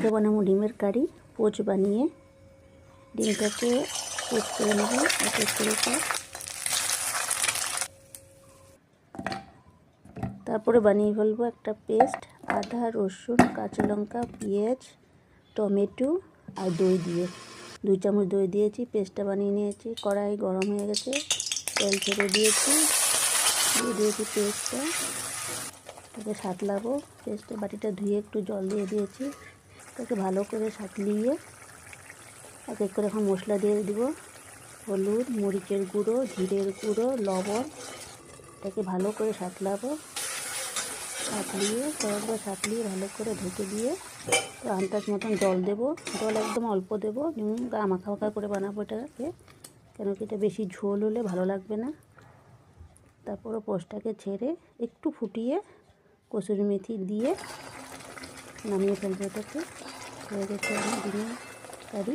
আজকে বানাবো ডিমের কারি। পোচ বানিয়ে ডিমটাকে পোচ করে নেব এক এক করে। তারপরে বানিয়ে ফেলবো একটা পেস্ট, আদা রসুন কাঁচা লঙ্কা পেঁয়াজ টমেটো আর দই দিয়ে 2 চামচ দই দিয়েছি। পেস্টটা বানিয়ে নিয়েছি। কড়াই গরম হয়ে গেছে, তেল ছেড়ে দিয়েছি, দিয়ে দিয়েছি পেস্টটা। তাকে সাঁতলাবো। পেস্টের বাটিটা ধুয়ে একটু জল দিয়ে দিয়েছি। তাকে ভালো করে সাঁতলিয়ে এক এক করে এখন মশলা দিয়ে দিব। হলুদ, মরিচের গুঁড়ো, জিরের গুঁড়ো, লবণ। এটাকে ভালো করে সাঁতলাবো। সাঁতলিয়ে কয়েকবার সাঁতলিয়ে ভালো করে ঢেকে দিয়ে আন্দাজ মতন জল দেবো। জল একদম অল্প দেবো, গা মাখা মাখা করে বানাবো এটাকে, কেন কি এটা বেশি ঝোল হলে ভালো লাগবে না। তারপরে পোস্টটাকে ছেড়ে একটু ফুটিয়ে কসুরি মেথি দিয়ে নামিয়ে ফেলবো। এটাকে হয়ে গেছে আমার ডিমের কারি।